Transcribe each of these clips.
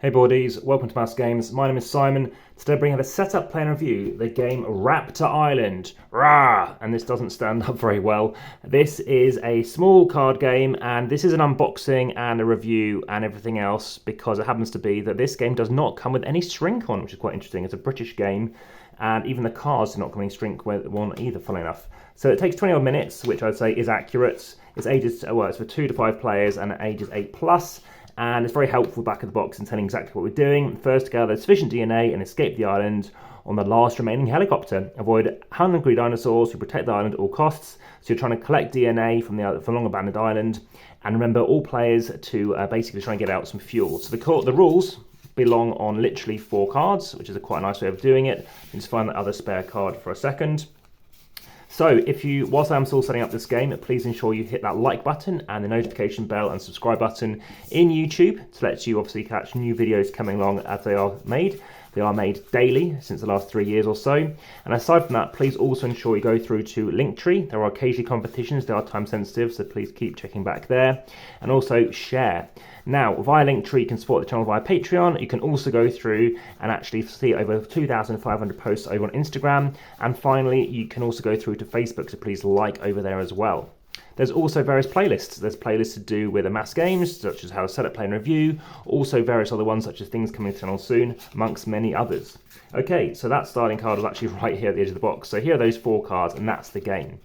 Hey boardies, welcome to AmassGames. My name is Simon. Today I bring out a setup, play and review the game Raptor Island. Rah! And this doesn't stand up very well. This is a small card game and this is an unboxing and a review and everything else because it happens to be that this game does not come with any shrink on, which is quite interesting. It's a British game and even the cards do not come in shrink one either, funnily enough. So it takes 20 odd minutes, which I'd say is accurate. It's it's for 2 to 5 players and ages 8+. And it's very helpful back of the box in telling exactly what we're doing. First, gather sufficient DNA and escape the island on the last remaining helicopter. Avoid hungry dinosaurs who protect the island at all costs. So you're trying to collect DNA from the long abandoned island. And remember, all players to basically try and get out some fuel. So the rules belong on literally 4 cards, which is quite a nice way of doing it. You just find the other spare card for a second. So whilst I'm still setting up this game, please ensure you hit that like button and the notification bell and subscribe button in YouTube to let you obviously catch new videos coming along as they are made. They are made daily since the last 3 years or so. And aside from that, please also ensure you go through to Linktree. There are occasionally competitions, they are time sensitive, so please keep checking back there. And also share. Now, via Linktree, you can support the channel via Patreon. You can also go through and actually see over 2,500 posts over on Instagram. And finally, you can also go through to Facebook, so please like over there as well. There's also various playlists. There's playlists to do with AmassGames, such as how to set up, play and review. Also various other ones, such as things coming to the channel soon, amongst many others. Okay, so that starting card was actually right here at the edge of the box. So here are those 4 cards, and that's the game.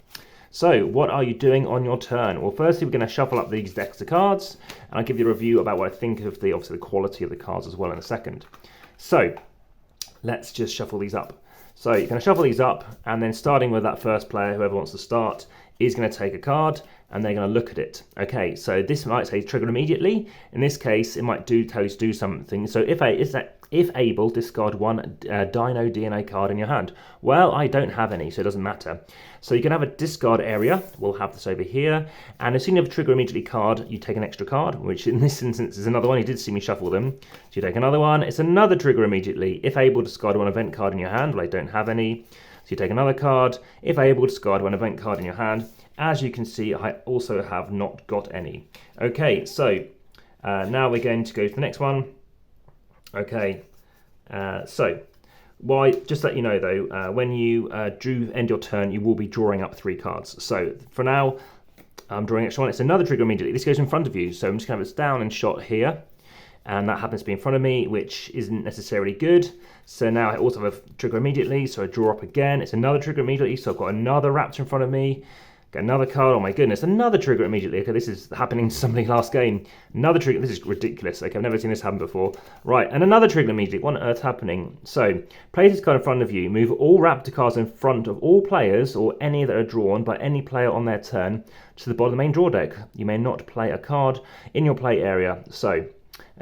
So, what are you doing on your turn? Well, firstly, we're going to shuffle up these decks of cards, and I'll give you a review about what I think of obviously the quality of the cards as well in a second. So, let's just shuffle these up. So, you're going to shuffle these up, and then starting with that first player, whoever wants to start, is going to take a card, and they're going to look at it. Okay, so this might say trigger immediately. In this case, it might tell you to do something. So if able, discard 1 dino DNA card in your hand. Well, I don't have any, so it doesn't matter. So you can have a discard area. We'll have this over here. And as soon as you have a trigger immediately card, you take an extra card, which in this instance is another one. You did see me shuffle them. So you take another one. It's another trigger immediately. If able, discard 1 event card in your hand. Well, I don't have any. So you take another card. If able, discard 1 event card in your hand. As you can see, I also have not got any. Okay, so now we're going to go to the next one. Okay, just to let you know though, when you end your turn, you will be drawing up 3 cards. So for now, I'm drawing extra one. It's another trigger immediately. This goes in front of you, so I'm just going to have this down and shot here. And that happens to be in front of me, which isn't necessarily good. So now I also have a trigger immediately, so I draw up again. It's another trigger immediately, so I've got another Raptor in front of me. Get another card, oh my goodness, another trigger immediately. Okay, this is happening to somebody last game. Another trigger, this is ridiculous. Okay, I've never seen this happen before. Right, and another trigger immediately. What on earth's happening? So, place this card in front of you. Move all Raptor cards in front of all players, or any that are drawn by any player on their turn, to the bottom of the main draw deck. You may not play a card in your play area. So,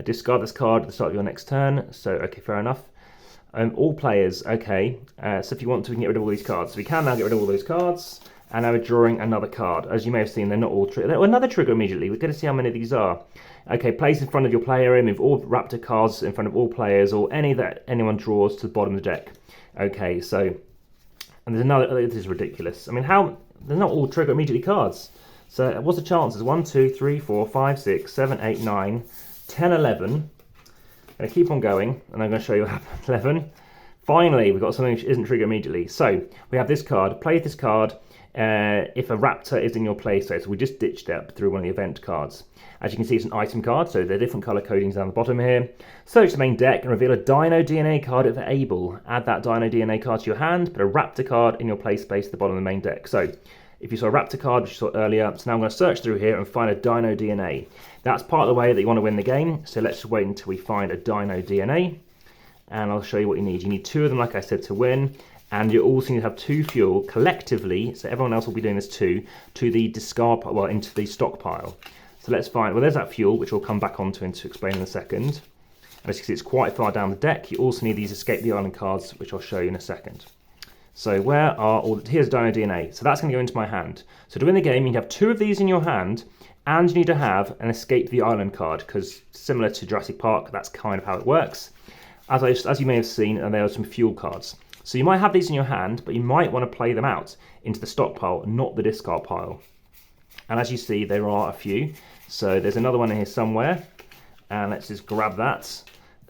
discard this card at the start of your next turn. So, okay, fair enough. All players, okay. So if you want to, we can get rid of all these cards. So we can now get rid of all those cards. And now we're drawing another card. As you may have seen, they're not all another trigger immediately. We're going to see how many of these are. Okay, place in front of your play area, move all Raptor cards in front of all players, or any that anyone draws to the bottom of the deck. Okay, so, and there's another, this is ridiculous. I mean, they're not all trigger immediately cards. So what's the chances? 1, 2, 3, 4, 5, 6, 7, 8, 9, 10, 11. I'm going to keep on going, and I'm going to show you what happened. 11. Finally, we've got something which isn't trigger immediately. So, we have this card. Play this card. If a Raptor is in your play state, so we just ditched it through one of the event cards. As you can see, it's an item card, so there are different color codings down the bottom here. Search the main deck and reveal a Dino DNA card if able. Add that Dino DNA card to your hand, put a Raptor card in your play space at the bottom of the main deck. So, if you saw a Raptor card, which you saw earlier, so now I'm going to search through here and find a Dino DNA. That's part of the way that you want to win the game, so let's wait until we find a Dino DNA. And I'll show you what you need. You need 2 of them, like I said, to win. And you also need to have 2 fuel collectively, so everyone else will be doing this too, to the discard, well, into the stockpile. So let's find, well, there's that fuel, which we'll come back onto and to explain in a second. And as you can see, it's quite far down the deck. You also need these escape the island cards, which I'll show you in a second. So where are all, here's Dino DNA. So that's going to go into my hand. So to win the game, you need to have 2 of these in your hand, and you need to have an escape the island card, because similar to Jurassic Park, that's kind of how it works. As you may have seen, and there are some fuel cards. So you might have these in your hand, but you might want to play them out into the stockpile, not the discard pile. And as you see, there are a few. So there's another one in here somewhere. And let's just grab that.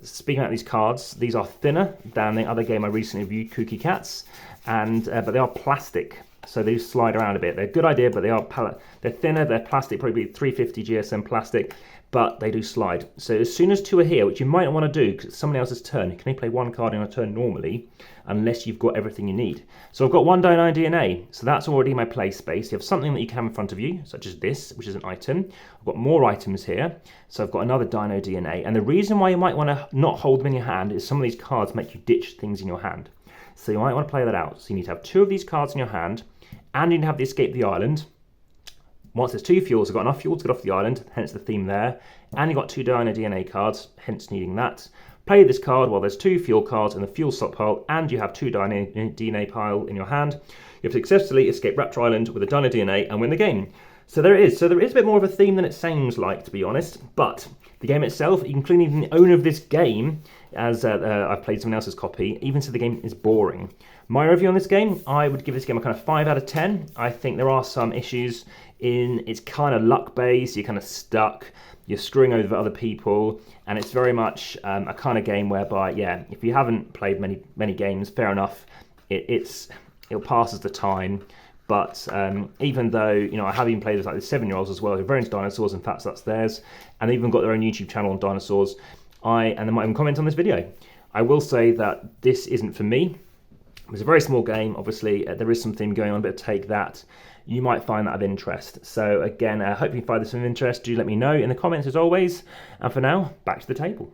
Speaking about these cards, these are thinner than the other game I recently reviewed, Cookie Cats, and but they are plastic, so they just slide around a bit. They're a good idea, but they're thinner, they're plastic, probably 350 GSM plastic, but they do slide. So as soon as 2 are here, which you might not want to do because it's somebody else's turn, you can only play 1 card in a turn normally, unless you've got everything you need. So I've got 1 Dino DNA, so that's already my play space. You have something that you can have in front of you, such as this, which is an item. I've got more items here, so I've got another Dino DNA. And the reason why you might want to not hold them in your hand is some of these cards make you ditch things in your hand. So you might want to play that out. So you need to have 2 of these cards in your hand, and you need to have the Escape the Island. Once there's 2 fuels, I've got enough fuel to get off the island, hence the theme there. And you've got 2 Dino DNA cards, hence needing that. Play this card while there's 2 fuel cards in the fuel stockpile, and you have 2 Dino DNA pile in your hand. You have successfully escaped Raptor Island with a Dino DNA and win the game. So there it is. So there is a bit more of a theme than it sounds like, to be honest. But the game itself, including the owner of this game, as I've played someone else's copy, even so the game is boring. My review on this game, I would give this game a kind of 5 out of 10. I think there are some issues in it's kind of luck-based, you're kind of stuck, you're screwing over other people, and it's very much a kind of game whereby, yeah, if you haven't played many games, fair enough, it'll pass as the time. But even though, you know, I have even played with like the 7-year-olds as well who are very into dinosaurs, in fact that's theirs, and they've even got their own YouTube channel on dinosaurs, and they might even comment on this video. I will say that this isn't for me. It's a very small game, obviously, there is something going on, but take that. You might find that of interest. So again, I hope you find this of interest. Do let me know in the comments as always. And for now, back to the table.